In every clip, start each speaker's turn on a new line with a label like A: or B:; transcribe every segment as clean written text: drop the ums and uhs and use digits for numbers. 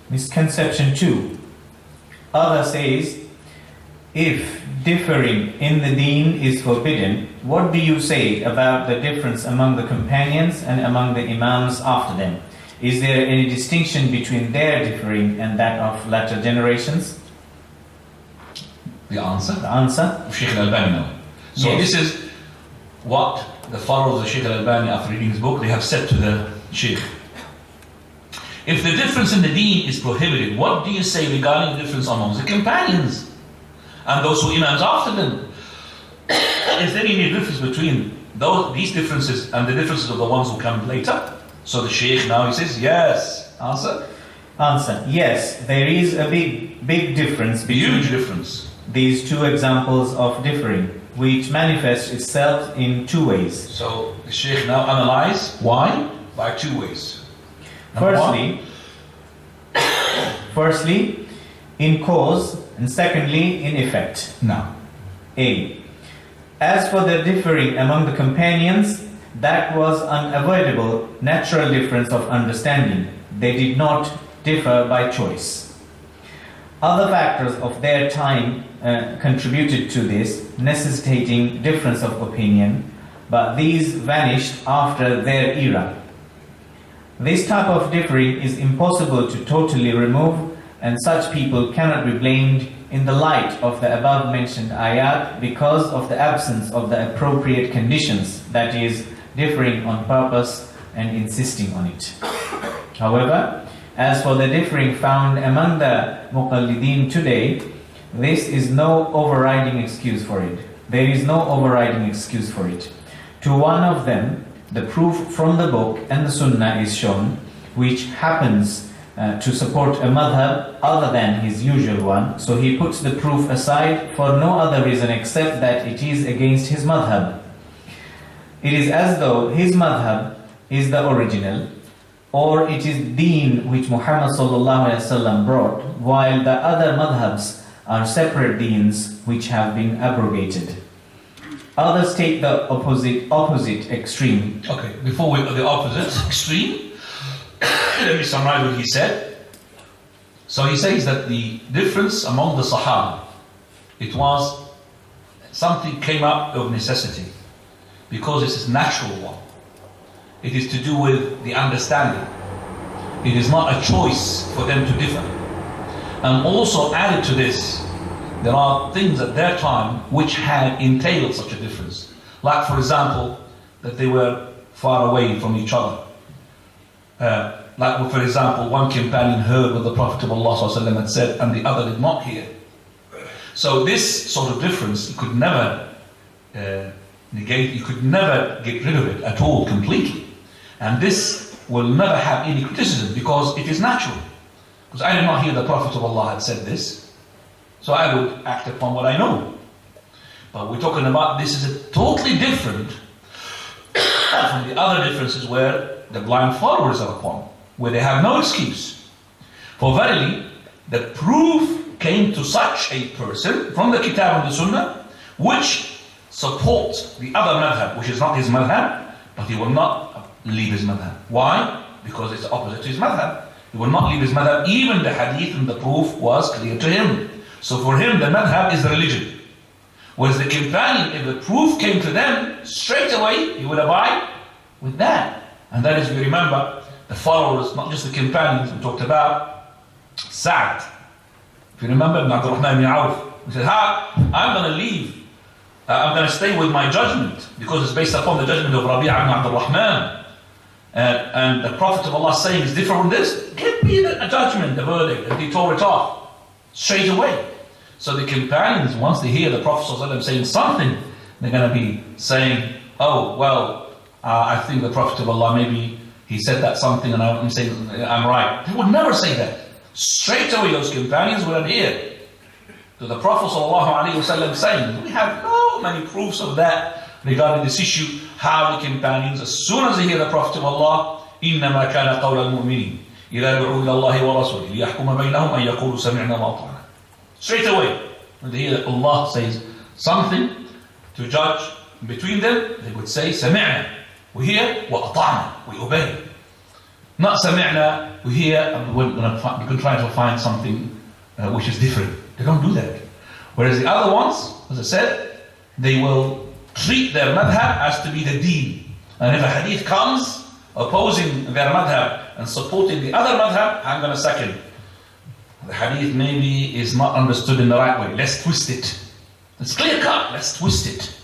A: Misconception 2. Other says, if differing in the deen is forbidden, what do you say about the difference among the companions and among the Imams after them? Is there any distinction between their differing and that of latter generations?
B: The answer?
A: The answer?
B: Sheikh Al-Albani. So
A: Yes.
B: this is what the followers of Sheikh Al-Albani, after reading his book, they have said to the Sheikh. If the difference in the deen is prohibited, what do you say regarding the difference among the companions and those who Imams after them? Is there any difference between these differences and the differences of the ones who come later? So the Sheikh now he says, yes. Answer?
A: Answer. Yes, there is a big difference between
B: Huge difference.
A: these two examples of differing, which manifests itself in two ways.
B: So the Sheikh now analyze why by two ways.
A: Firstly, in cause, and secondly, in effect.
B: Now,
A: A. As for the differing among the companions, that was unavoidable natural difference of understanding. They did not differ by choice. Other factors of their time contributed to this, necessitating difference of opinion, but these vanished after their era. This type of differing is impossible to totally remove, and such people cannot be blamed in the light of the above mentioned ayat because of the absence of the appropriate conditions, that is, differing on purpose and insisting on it. However, as for the differing found among the muqallideen today, this is no overriding excuse for it. There is no overriding excuse for it. To one of them, the proof from the book and the sunnah is shown, which happens to support a madhab other than his usual one, so he puts the proof aside for no other reason except that it is against his madhab. It is as though his madhab is the original, or it is deen which Muhammad sallallahu alaihi wasallam brought, while the other madhabs are separate deens which have been abrogated. Others take the opposite extreme.
B: okay, before we go the opposite extreme, let me summarize what he said. So he says that the difference among the Sahaba, it was something came up of necessity, because it is natural one. It is to do with the understanding. It is not a choice for them to differ. And also added to this, there are things at their time which had entailed such a difference. Like, for example, that they were far away from each other. Like, for example, one companion heard what the Prophet of Allah ﷺ had said and the other did not hear. So this sort of difference, you could never negate, you could never get rid of it at all completely. And this will never have any criticism because it is natural. Because I did not hear the Prophet of Allah had said this, so I would act upon what I know. But we're talking about this is a totally different from the other differences where the blind followers are upon, where they have no excuse. For verily, the proof came to such a person from the Kitab and the Sunnah, which supports the other madhab, which is not his madhab, but he will not leave his madhab. Why? Because it's opposite to his madhab. He will not leave his madhab, even the hadith and the proof was clear to him. So for him, the madhab is the religion. Whereas the companion, if the proof came to them, straight away, he would abide with that. And that is, we remember, the followers, not just the companions, we talked about Sa'd. If you remember, Ibn Abdul Rahman ibn Auf, he said, I'm going to leave. I'm going to stay with my judgment, because it's based upon the judgment of Rabi'a ibn Abdul Rahman. And the Prophet of Allah saying is different from this. Give me a judgment, the verdict. And he tore it off straight away. So the companions, once they hear the Prophet ﷺ saying something, they're going to be saying, oh, well, I think the Prophet of Allah, maybe he said that something and I'm saying I'm right. They would never say that. Straight away those companions would adhere to the Prophet ﷺ saying. We have no many proofs of that regarding this issue, how the companions, as soon as they hear the Prophet of Allah, إِنَّمَا كَانَ قَوْلَ الْمُؤْمِنِينَ إِذَا دُعُوا إِلَى اللَّهِ وَرَسُولِهِ لِيَحْكُمَ بَيْنَهُمْ أَن يَقُولُوا سَمِعْنَا وَأَطَعْنَا. Straight away, when they hear that Allah says something to judge between them, they would say, سَمِعْنَا. We hear, وَأَطَعْنَا. We obey. Not sami'na, we hear, we're going to try to find something which is different. They don't do that. Whereas the other ones, as I said, they will treat their madhab as to be the deen. And if a hadith comes opposing their madhab and supporting the other madhab, hang on a second. The hadith maybe is not understood in the right way. Let's twist it. It's clear cut. Let's twist it.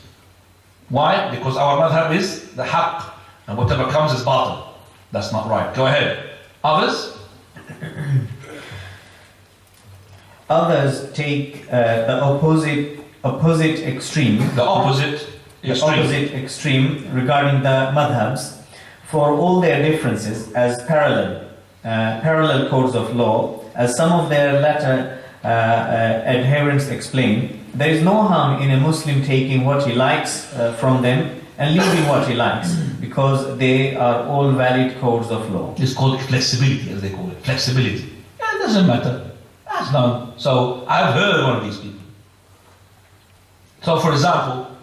B: Why? Because our madhab is the haqq, and whatever comes is batil. That's not right. Go ahead. Others?
A: Others take the opposite extreme.
B: The opposite
A: extreme regarding the madhabs for all their differences as parallel codes of law, as some of their latter adherents explain. There is no harm in a Muslim taking what he likes from them and leaving what he likes, because they are all valid codes of law.
B: It's called flexibility, as they call it. Flexibility. Yeah, it doesn't matter. That's none. So I've heard one of these people. So for example,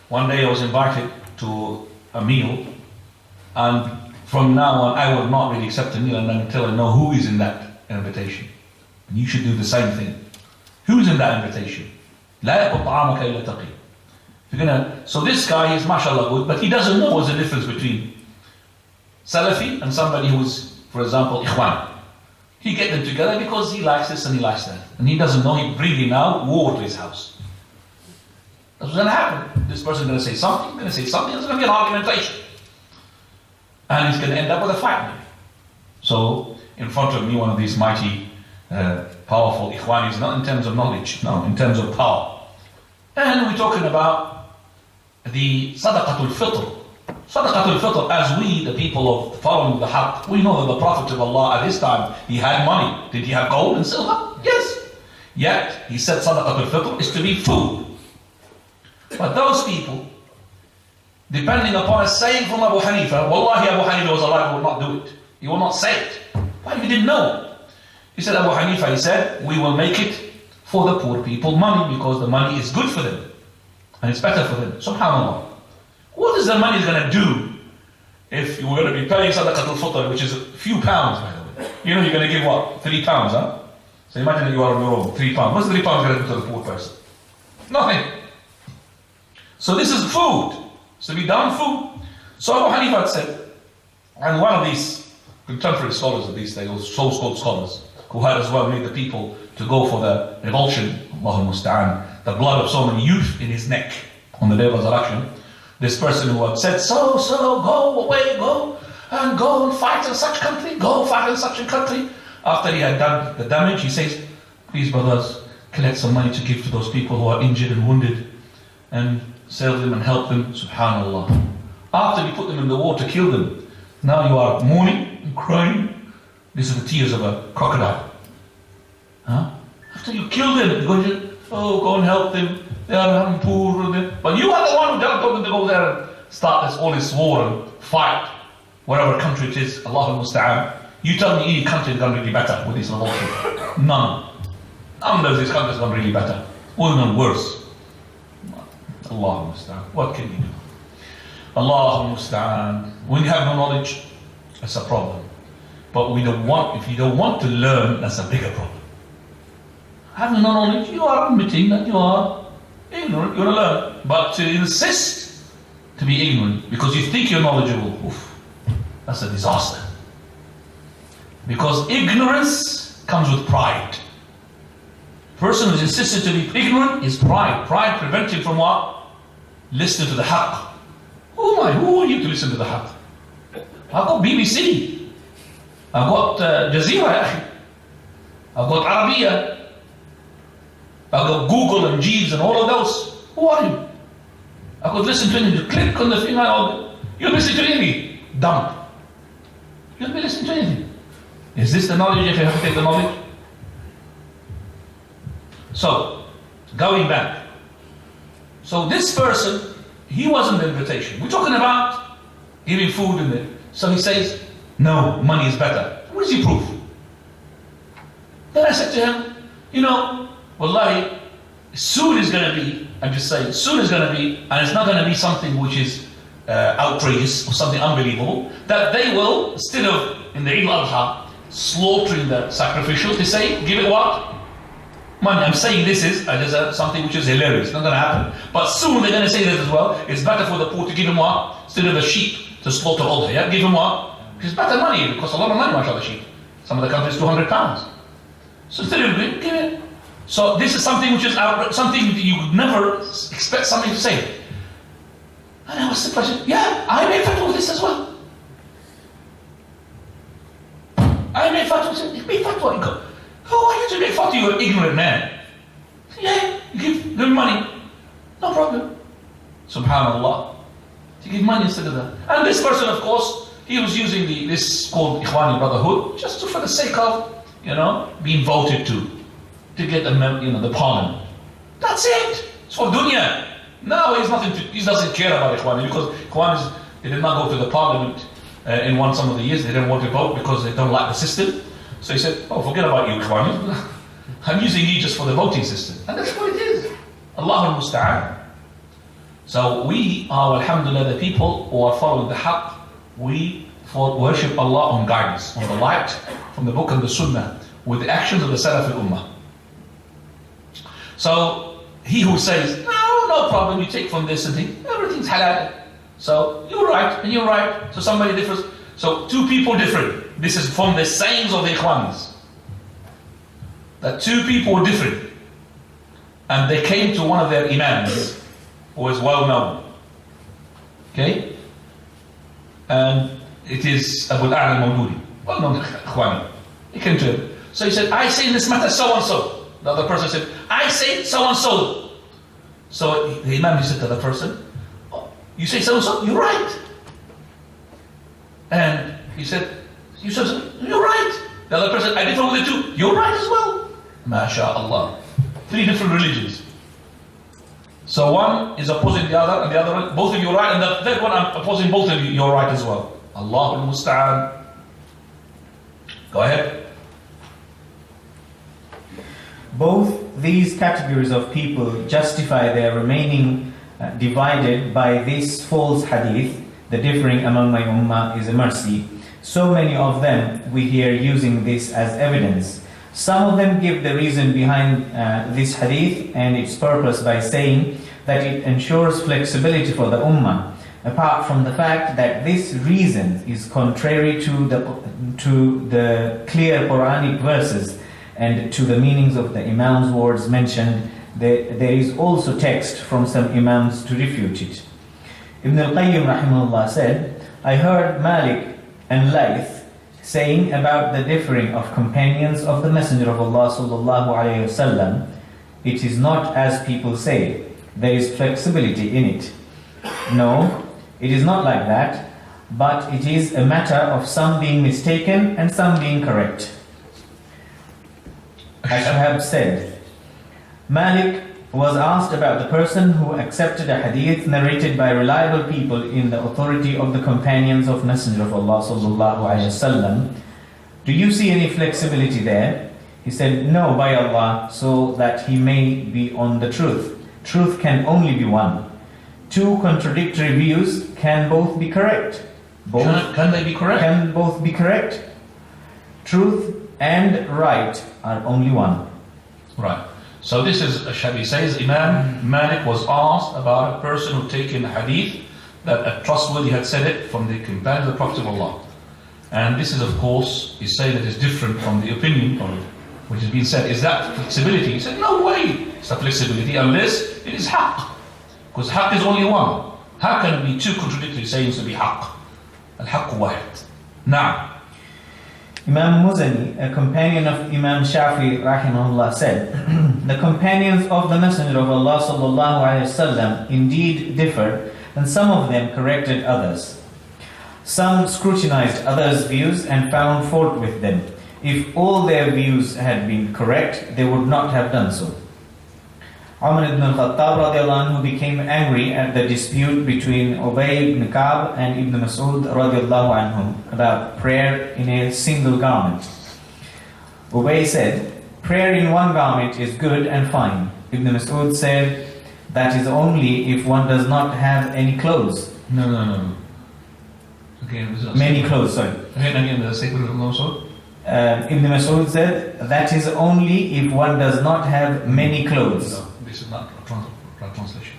B: one day I was invited to a meal, and from now on I will not really accept a meal until I know who is in that invitation. And you should do the same thing. Who's in that invitation? لا يأكل طعامك إلا تقي. So this guy is mashallah good, but he doesn't know what's the difference between Salafi and somebody who's, for example, Ikhwan. He get them together because he likes this and he likes that. And he doesn't know, he bring him out, war to his house. That's what's going to happen. This person is going to say something, there's going to be an argumentation. And he's going to end up with a fight. So, in front of me, one of these mighty, powerful Ikhwanis, not in terms of knowledge, no, in terms of power. And we're talking about the Sadaqatul Fitr. Sadaqatul Fitr, as we, the people of following the Haqq, we know that the Prophet of Allah at his time, he had money. Did he have gold and silver? Yes. Yet, he said Sadaqatul Fitr is to be food. But those people, depending upon a saying from Abu Hanifa, Wallahi Abu Hanifa was alive, he will not do it. He will not say it. Why? He didn't know. He said, Abu Hanifa, he said, we will make it for the poor people money, because the money is good for them. And it's better for them. SubhanAllah. What is the money going to do if you were going to be paying Sadaqatul Fitr, which is a few pounds, by the way? You know, you're going to give what? 3 pounds, huh? So imagine that you are on your own, 3 pounds. What's 3 pounds going to do to the poor person? Nothing. So this is food. It's to be done food. So Abu Hanifa said, and one of these contemporary scholars of these days, or so-called scholars, who had as well made the people to go for the revulsion, Allahul Musta'an, the blood of so many youth in his neck on the day of resurrection. This person who had said, so, go away, go and fight in such country, go fight in such a country. After he had done the damage, he says, please brothers, collect some money to give to those people who are injured and wounded, and save them and help them, subhanallah. After he put them in the water, kill them, now you are mourning and crying. These are the tears of a crocodile. Huh? After you kill them, you're going to, go and help them. They are poor. But you are the one who told them to go there and start all this war and fight, whatever country it is, Allahul Musta'an. You tell me any country is going really better with this revolution. None. None of these countries gone really better. Or even worse. Allahul Musta'an. What can you do? Allahul Musta'an. When you have no knowledge, that's a problem. But if you don't want to learn, that's a bigger problem. Having no knowledge, you are admitting that you are ignorant, you want to learn. But to insist to be ignorant because you think you're knowledgeable, that's a disaster. Because ignorance comes with pride. Person who's insisted to be ignorant is pride. Pride prevents him from what? Listening to the haqq. Who am I? Who are you to listen to the haqq? I've got BBC. I've got Jazeera. I've got Arabiya. I've got Google and Jeeves and all of those. Who are you? I could listen to anything. Click on the thing. You'll listen to anything. Dumb. You'll be listening to anything. Is this the knowledge if you have to take the knowledge? So, going back. So this person, he wasn't the invitation. We're talking about giving food in there. So he says, no, money is better. What is your proof? Then I said to him, Wallahi, soon is going to be, I'm just saying, soon is going to be, and it's not going to be something which is outrageous or something unbelievable, that they will, instead of in the Eid al-Adha slaughtering the sacrificials, they say, give it what? Money. I'm saying this is something which is hilarious, not going to happen. But soon they're going to say this as well. It's better for the poor to give them what? Instead of a sheep to slaughter all day, yeah? Give them what? Because it's better money. It costs a lot of money, mashallah, sheep. Some of the countries, £200. So instead of give it. So this is something which is something that you would never expect somebody to say. And I was surprised. Yeah, I made fatwa with this as well. I made fatwa. You made fatwa. You go, oh, why did you make fatwa? You're an ignorant man. Yeah, you give them money. No problem. Subhanallah. You give money instead of that. And this person, of course, he was using this called Ikhwani Brotherhood just for the sake of, being voted to get the parliament. That's it. It's for dunya. No, he doesn't care about Ikhwani because Ikhwani, they did not go to the parliament in some of the years. They didn't want to vote because they don't like the system. So he said, oh, forget about you, Ikhwani. I'm using you just for the voting system. And that's what it is. Allah al-Musta'an. So we are, alhamdulillah, the people who are following the haqq. We worship Allah on guidance, on the light from the book and the sunnah, with the actions of the Salaf al-Ummah. So he who says, no problem, you take from this and thing, everything's halal. So you're right and you're right. So somebody differs. So two people different. This is from the sayings of the Ikhwanis. That two people were different. And they came to one of their imams, who is well known. Okay? And it is Abu al-A'la al-Mawdudi, well known Ikhwani. He came to him. So he said, I say in this matter so and so. The other person said, I say so and so. So the Imam, he said to the person, oh, you say so and so? You're right. And he said, you said so? You're right. The other person, I differ with it too. You're right as well. MashaAllah. 3 different religions. So one is opposing the other, and the other one, both of you are right, and the third one, I'm opposing both of you, you're right as well. Allahu al-Musta'an. Go ahead.
A: Both these categories of people justify their remaining divided by this false hadith, the differing among my ummah is a mercy. So many of them we hear using this as evidence. Some of them give the reason behind this hadith and its purpose by saying that it ensures flexibility for the ummah, apart from the fact that this reason is contrary to the clear Quranic verses and to the meanings of the Imam's words mentioned. There is also text from some Imams to refute it. Ibn al-Qayyim rahimahullah said, I heard Malik and Layth saying about the differing of companions of the Messenger of Allah sallallahu alayhi wasallam, it is not as people say, there is flexibility in it. No, it is not like that, but it is a matter of some being mistaken and some being correct. As Suhaib said, Malik was asked about the person who accepted a hadith narrated by reliable people in the authority of the companions of Messenger of Allah sallallahu alaihi wasallam. Do you see any flexibility there? He said, no, by Allah, so that he may be on the truth. Truth can only be one. Two contradictory views can both be correct.
B: Can they be correct?
A: Can both be correct. Truth and right are only one.
B: Right. So this is, Shabi says, Imam Malik was asked about a person who taken a hadith that a trustworthy had said it from the companions of the Prophet of Allah. And this is, of course, he's saying that it's different from the opinion of which has been said. Is that flexibility? He said, no way it's a flexibility unless it is haqq. Because haqq is only one. How can it be two contradictory sayings to be haqq? Al-haqq wahid. Now,
A: Imam Muzani, a companion of Imam Shafi rahimahullah, said, the companions of the Messenger of Allah sallallahu alaihi wasallam indeed differed, and some of them corrected others. Some scrutinized others' views and found fault with them. If all their views had been correct, they would not have done so. Umar ibn al-Khattab radiallahu anhu became angry at the dispute between Ubay ibn Ka'b and Ibn Mas'ud radiallahu anhum about prayer in a single garment. Ubay said, prayer in one garment is good and fine. Ibn Mas'ud said, that is only if one does not have any clothes.
B: No. Again,
A: Many clothes, sorry.
B: Again, the sacred also.
A: Ibn Mas'ud said, that is only if one does not have many clothes.
B: No, this is not a translation.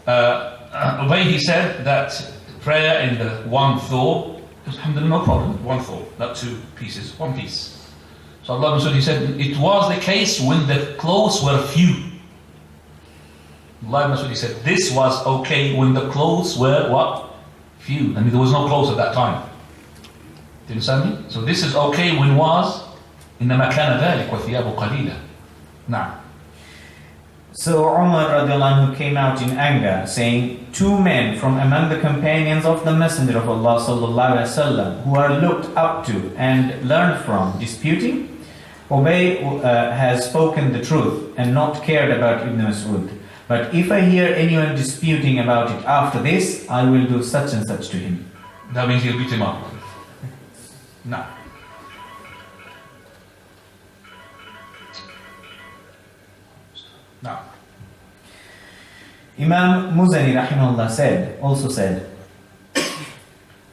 B: Ubay, he said that prayer in the one thawb, alhamdulillah, no problem, one thawb, not two pieces, one piece. So Allah Masud, he said, it was the case when the clothes were few. Allah Masud, he said, this was okay when the clothes were what? Few. And there was no clothes at that time. Do you understand me? So this is okay when was إنما كان ذلك وثيابه قليلة. Now.
A: So Umar radiallahu anhu came out in anger, saying, two men from among the companions of the Messenger of Allah sallallahu alaihi wasallam, who are looked up to and learned from, disputing. Ubay has spoken the truth and not cared about Ibn Mas'ud. But if I hear anyone disputing about it after this, I will do such and such to him.
B: That means he'll beat him up. No. No.
A: Imam Muzani rahimahullah also said,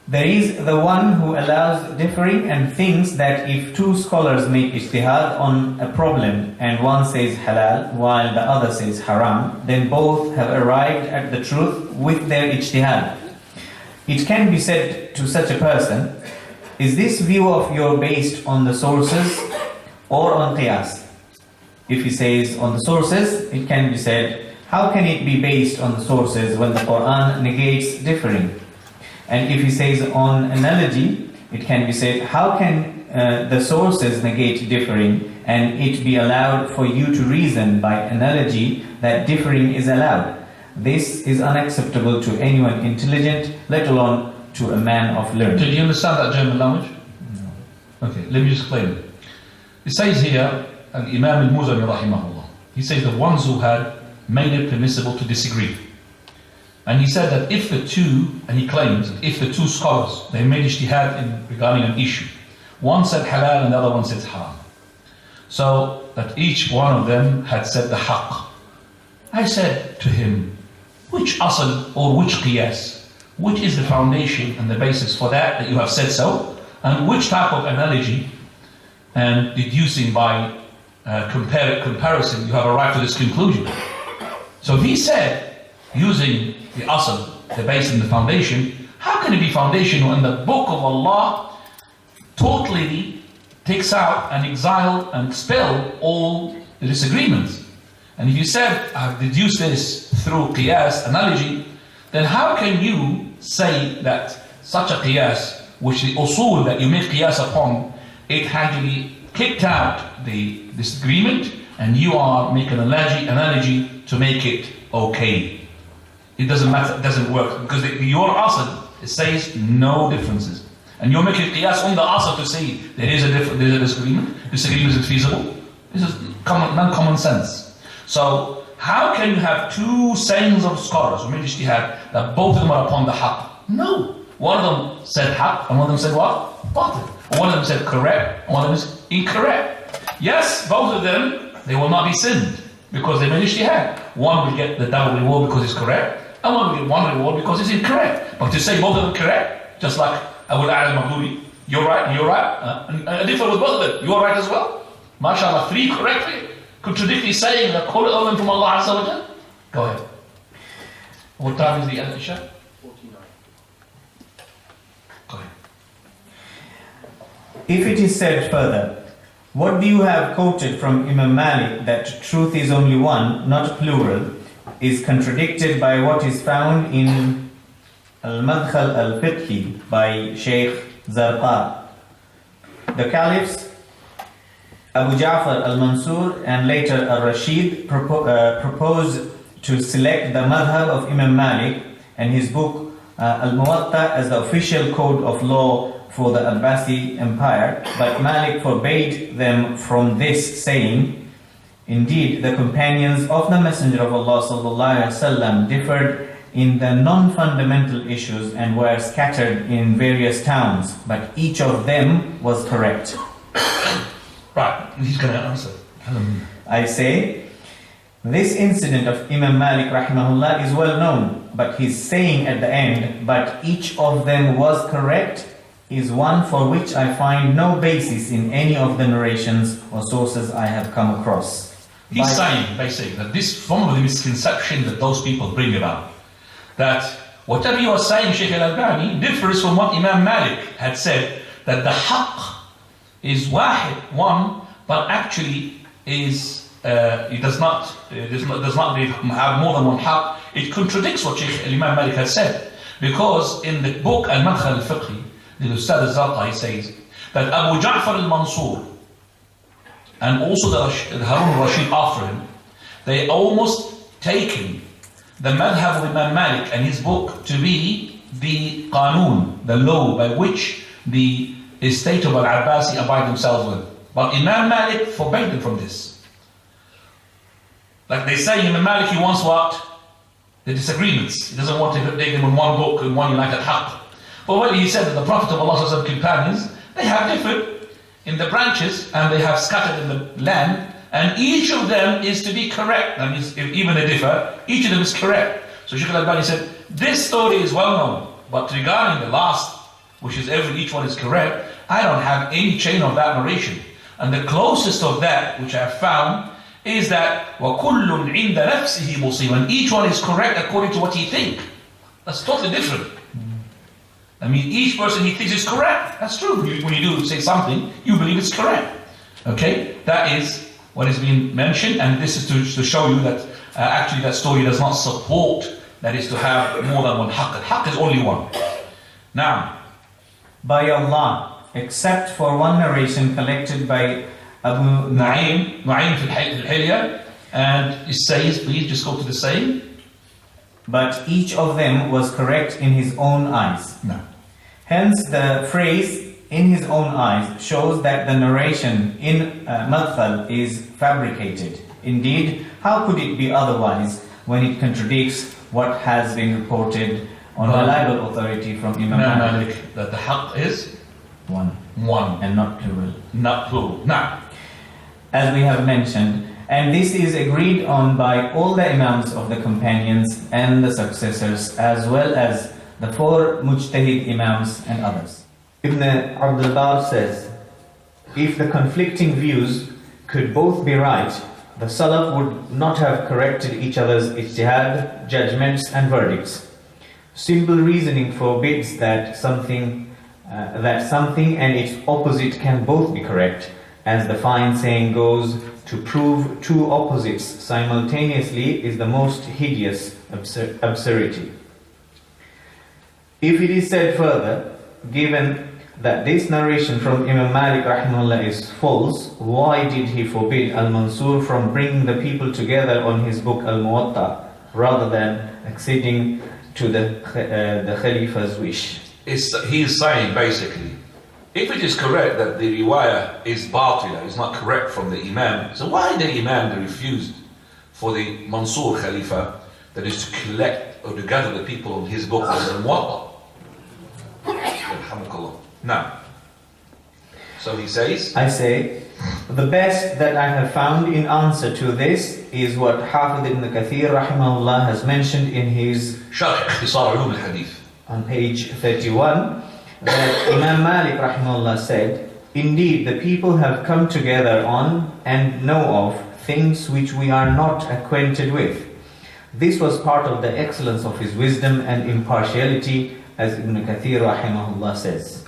A: there is the one who allows differing and thinks that if two scholars make ijtihad on a problem and one says halal while the other says haram, then both have arrived at the truth with their ijtihad. It can be said to such a person, is this view of yours based on the sources or on qiyas? If he says on the sources, it can be said, how can it be based on the sources when the Quran negates differing? And if he says on analogy, it can be said, how can the sources negate differing and it be allowed for you to reason by analogy that differing is allowed? This is unacceptable to anyone intelligent, let alone to a man of learning.
B: Did you understand that German language?
A: No.
B: Okay, let me just explain it. It says here, Imam al-Muzani rahimahullah, he says the ones who had made it permissible to disagree. And he said that if the two, and he claims that if the two scholars, they made ijtihad regarding an issue, one said halal and the other one said haram. So that each one of them had said the haqq. I said to him, which asl or which qiyas? Which is the foundation and the basis for that you have said so? And which type of analogy and deducing by comparison you have arrived to this conclusion? So he said, using the asl, the base and the foundation, how can it be foundation when the book of Allah totally takes out and exile and expel all the disagreements? And if you said, I've deduced this through qiyas, analogy, then how can you say that such a qiyas, which the usul that you make qiyas upon, it actually kicked out the disagreement and you are making an analogy to make it okay? It doesn't matter, it doesn't work, because your asl, it says no differences. And you're making qiyas on the asl to say there is a disagreement. Disagreement is feasible. This is non-common sense. So how can you have two sayings of scholars who made ijtihad that both of them are upon the haqq? No. One of them said haqq and one of them said what? Batil. One of them said correct and one of them is incorrect. Yes, both of them, they will not be sinned because they made ijtihad. One will get the double reward because it's correct, and one will get one reward because it's incorrect. But to say both of them correct, just like Abu al-Maghdubi, you're right and you're right, and differ with both of them, you're right as well. MashaAllah, three correctly, contradictory saying that call it all from Allah Azza wa Jal. Go ahead. What time is the end, Isha?
C: 49.
B: Go ahead.
A: If it is said further, what do you have quoted from Imam Malik that truth is only one, not plural, is contradicted by what is found in Al-Madkhal al-Fiqhi by Sheikh Zarqa. The Caliphs Abu Ja'far al-Mansur and later al-Rashid proposed to select the madhab of Imam Malik and his book Al-Muwatta as the official code of law for the Abbasi Empire, but Malik forbade them from this, saying, indeed, the companions of the Messenger of Allah sallallahu alaihi wasallam differed in the non-fundamental issues and were scattered in various towns, but each of them was correct.
B: Right, he's going to answer.
A: I say, This incident of Imam Malik rahimahullah is well known, but his saying at the end, but each of them was correct, is one for which I find no basis in any of the narrations or sources I have come across.
B: He's saying basically that this form of the misconception that those people bring about, that whatever you are saying, Shaykh al-Albani, differs from what Imam Malik had said, that the haqq is wahid, one, but actually is it does not have more than one haqq. It contradicts what Shaykh Imam Malik has said, because in the book Al-Madkhal al-Fiqhi, the Ustad al-Zarqai says that Abu Ja'far al-Mansur and also the Harun al-Rashid after him, they almost taken the madhab of Imam Malik and his book to be the qanun, the law by which the estate of Al-Abbasi abide themselves with. But Imam Malik forbade them from this. Like they say, Imam Malik, he wants what? The disagreements. He doesn't want to take them in one book and one united haqq. But when he said that the Prophet of Allah's companions, they have differed in the branches and they have scattered in the land, and each of them is to be correct. That means if even they differ, each of them is correct. So Shaykh al-Albani said, this story is well known, but regarding the last, which is each one is correct, I don't have any chain of that narration. And the closest of that, which I have found, is that وَكُلٌّ عِنْدَ نَفْسِهِ مُصِيبٌ, and each one is correct according to what he thinks. That's totally different. I mean, each person he thinks is correct. That's true. When you do say something, you believe it's correct. Okay? That is what is being mentioned, and this is to show you that actually that story does not support that is to have more than one haqq. Haqq is only one. Now,
A: by Allah, except for one narration collected by Abu
B: Nu'aym fil Hilya, and it says, please just go to the saying.
A: But each of them was correct in his own eyes.
B: No.
A: Hence the phrase, in his own eyes, shows that the narration in Madkhal is fabricated. Indeed, how could it be otherwise when it contradicts what has been reported on reliable authority from Imam Malik?
B: That the haqq is
A: one
B: and
A: not plural.
B: Not plural. Now,
A: as we have mentioned, and this is agreed on by all the Imams of the companions and the successors, as well as the four Mujtahid Imams and others. Ibn Abdul Bar says, if the conflicting views could both be right, the Salaf would not have corrected each other's ijtihad, judgments and verdicts. Simple reasoning forbids that something and its opposite can both be correct. As the fine saying goes, to prove two opposites simultaneously is the most hideous absurdity. If it is said further, given that this narration from Imam Malik rahimahullah is false, why did he forbid Al-Mansur from bringing the people together on his book Al-Muwatta rather than acceding to the Khalifa's wish?
B: He is saying basically, if it is correct that the riwayah is batila, is not correct from the Imam, so why the Imam refused for the Mansur Khalifa, that is to collect or to gather the people on his book Al-Muwatta? Now, so he says,
A: I say, the best that I have found in answer to this is what Hafidh ibn Kathir rahimahullah has mentioned in his
B: Sharh Ikhtisar Ulum al-Hadith
A: on page 31, that Imam Malik rahimahullah said, indeed the people have come together on and know of things which we are not acquainted with. This was part of the excellence of his wisdom and impartiality, as Ibn Kathir rahimahullah says.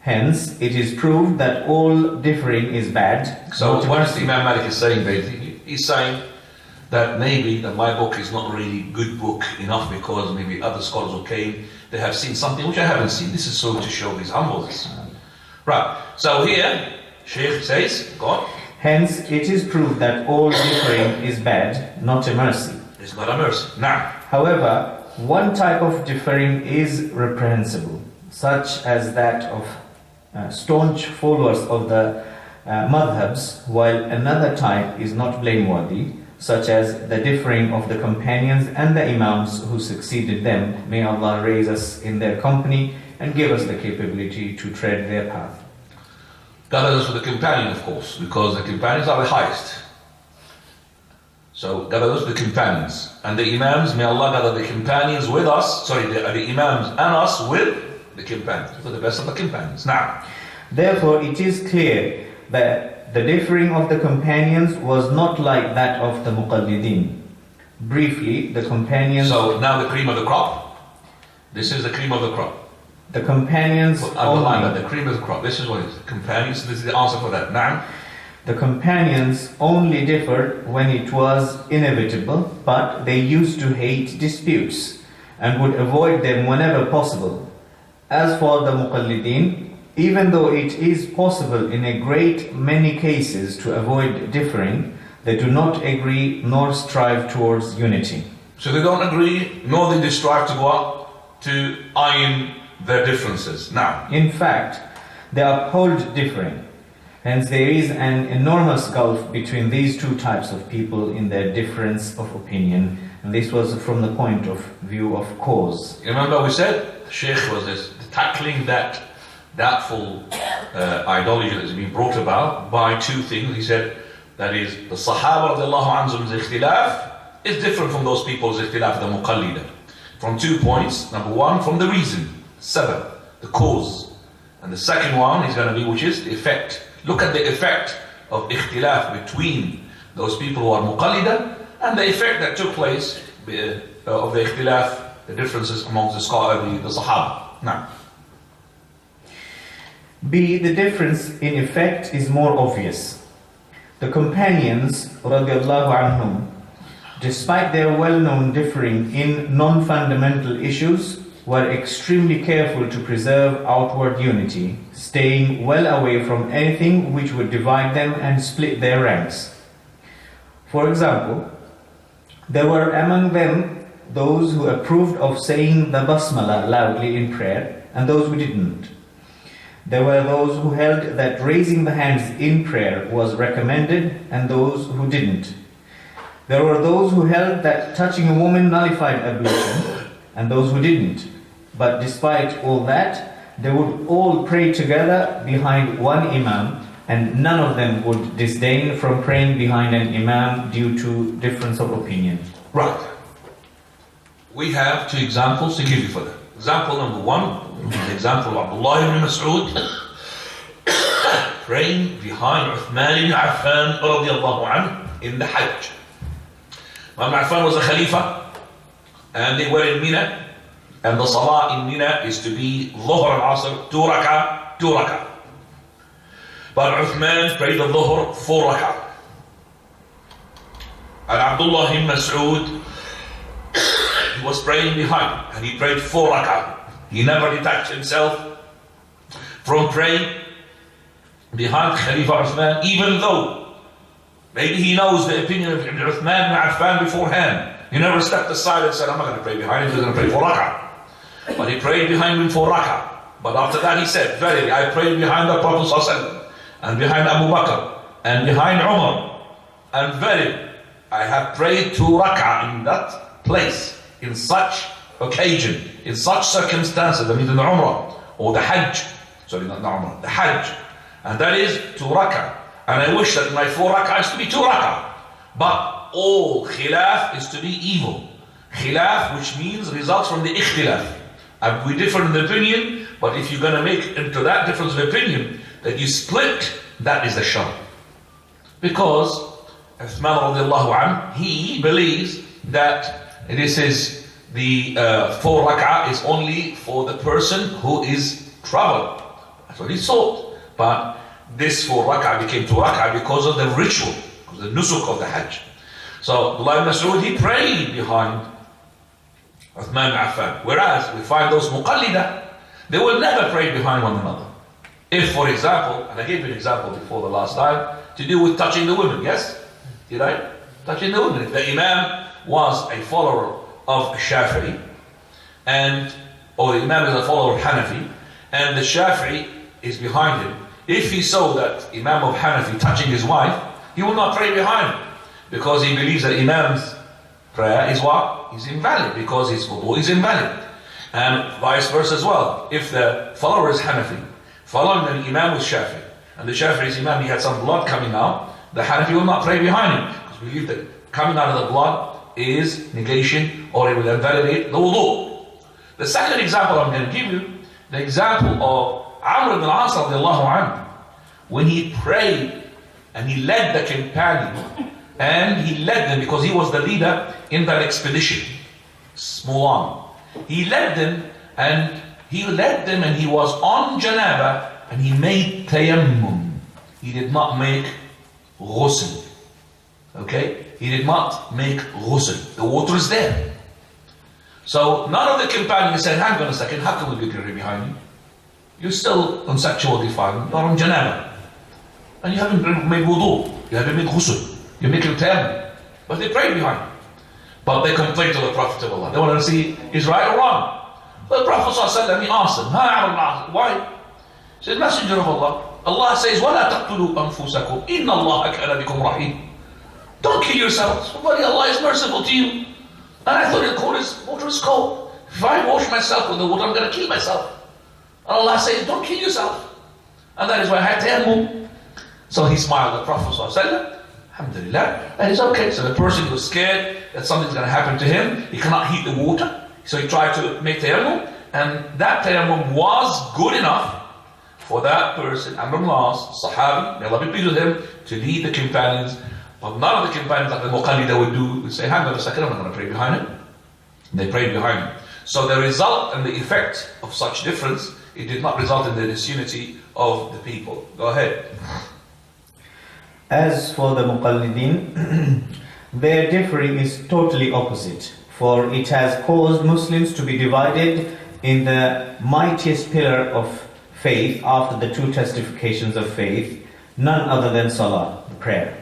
A: Hence, it is proved that all differing is bad.
B: So what is Imam Malik is saying basically? He's saying that maybe that my book is not really good book enough because maybe other scholars who came, they have seen something which I haven't seen. This is so to show his humbleness. Right, so here, Shaykh says, go on.
A: Hence, it is proved that all differing is bad, not a mercy.
B: It's not a mercy. Now,
A: however, one type of differing is reprehensible, such as that of staunch followers of the madhabs, while another type is not blameworthy, such as the differing of the companions and the imams who succeeded them. May Allah raise us in their company and give us the capability to tread their path.
B: gathers us with the companion, of course, because the companions are the highest. So gather us the companions. And the Imams, may Allah gather the companions with us, the Imams and us with the companions, for the best of the companions. Now,
A: therefore it is clear that the differing of the companions was not like that of the muqallideen. Briefly, the companions...
B: So now the cream of the crop. This is the cream of the crop.
A: The companions
B: underline that, the cream of the crop. This is what it is. Companions, this is the answer for that. Now,
A: the companions only differed when it was inevitable, but they used to hate disputes and would avoid them whenever possible. As for the muqallideen, even though it is possible in a great many cases to avoid differing, they do not agree nor strive towards unity.
B: So they don't agree, nor they strive to go up to iron their differences. Now,
A: in fact, they uphold differing. Hence, there is an enormous gulf between these two types of people in their difference of opinion, and this was from the point of view of cause.
B: Remember, we said the Sheikh was tackling that doubtful ideology that has been brought about by two things. He said that is the Sahaba radiallahu anhum's ikhtilaf is different from those people's ikhtilaf, the muqallida, from 2 points. Number one, from the reason, sabab, the cause, and the second one is going to be, which is the effect. Look at the effect of ikhtilaf between those people who are muqallida and the effect that took place of the ikhtilaf, the differences amongst the Sahaba. Now,
A: B. The difference in effect is more obvious. The companions, radiallahu anhum, despite their well-known differing in non-fundamental issues, were extremely careful to preserve outward unity, staying well away from anything which would divide them and split their ranks. For example, there were among them those who approved of saying the basmala loudly in prayer, and those who didn't. There were those who held that raising the hands in prayer was recommended, and those who didn't. There were those who held that touching a woman nullified ablution, and those who didn't. But despite all that, they would all pray together behind one Imam, and none of them would disdain from praying behind an Imam due to difference of opinion.
B: Right. We have 2 examples to give you for that. Example number 1 is the example of Abdullah ibn Mas'ud praying behind Uthman ibn Affan radiallahu anhu in the Hajj. Ibn Affan was a Khalifa, and they were in Mina, and the Salah in Mina is to be Dhuhr and Asr, 2 rak'ah, 2 rak'ah. But Uthman prayed the Dhuhr 4 rak'ah. And Abdullah ibn Mas'ud, he was praying behind, and he prayed 4 rak'ah. He never detached himself from praying behind Khalifa Uthman, even though maybe he knows the opinion of Uthman ibn Affan beforehand. He never stepped aside and said, I'm not going to pray behind him, he's going to pray 4 rak'ah. But he prayed behind him 4 rak'ah. But after that he said, verily, I prayed behind the Prophet ﷺ, and behind Abu Bakr, and behind Umar, and verily, I have prayed 2 rak'ah in that place, in such occasion, in such circumstances. I mean in the Umrah, or the Hajj, sorry, not the Umrah, the Hajj. And that is 2 rak'ah. And I wish that my 4 rak'ah is to be 2 rak'ah. But all khilaf is to be evil. Khilaf, which means results from the ikhtilaf. And we differ in the opinion, but if you're going to make into that difference of opinion, that you split, that is the shar. Because Uthman radiallahu anhu, he believes that this is the 4 rak'ah is only for the person who is traveled. That's what he thought. But this 4 rak'ah became 2 rak'ah because of the ritual, because of the nusuk of the Hajj. So Abdullah ibn Mas'ud, he prayed behind Uthman ibn Affan. Whereas we find those muqallida, they will never pray behind one another. If, for example, and I gave you an example before the last time, to do with touching the women, yes? Did I? Touching the women. If the Imam was a follower of Shafi'i, or the Imam is a follower of Hanafi, and the Shafi'i is behind him, if he saw that Imam of Hanafi touching his wife, he will not pray behind him, because he believes that Imam's prayer is what? Is invalid, because his wudu is invalid. And vice versa as well. If the follower is Hanafi, following an Imam with Shafi'i, and the Shafi'i's Imam, he had some blood coming out, the Hanafi will not pray behind him, because we believe that coming out of the blood is negation, or it will invalidate the wudu. The second example I'm going to give you, the example of Amr ibn al-As radiallahu anhu, when he prayed and he led the companion, and he led them because he was the leader in that expedition, small arm. He led them and he was on janaba and he made tayammum. He did not make ghusl. Okay? He did not make ghusl. The water is there. So none of the companions said, hang on a second, how can we be carried behind you? You're still on sexual defilement, you're on janaba. And you haven't made wudu, you haven't made ghusl, you're making tayammum. But they prayed behind you. But they complained to the Prophet of Allah. They wanted to see is right or wrong. The Prophet ﷺ, he asked them, why? He said, Messenger of Allah, Allah says, وَلَا تَقْتُلُوا أَنفُسَكُمْ إِنَّ اللَّهَ كَانَ بِكُمْ رَحِيمٌ. Don't kill yourselves. Somebody, Allah is merciful to you. And I thought the water is cold. If I wash myself with the water, I'm going to kill myself. And Allah says, don't kill yourself. And that is why I had tayammum. So he smiled, the Prophet ﷺ, alhamdulillah, and it's okay. So the person was scared that something's going to happen to him, he cannot heat the water, so he tried to make tayammum, and that tayammum was good enough for that person, Amr ibn al-As, Sahabi, may Allah be pleased with him, to lead the companions. But none of the companions, like the Muqallida would say, hang on a second, I'm not going to pray behind him. And they prayed behind him. So the result and the effect of such difference, it did not result in the disunity of the people. Go ahead.
A: As for the Muqallidin, their differing is totally opposite, for it has caused Muslims to be divided in the mightiest pillar of faith after the two testifications of faith, none other than Salah, the prayer.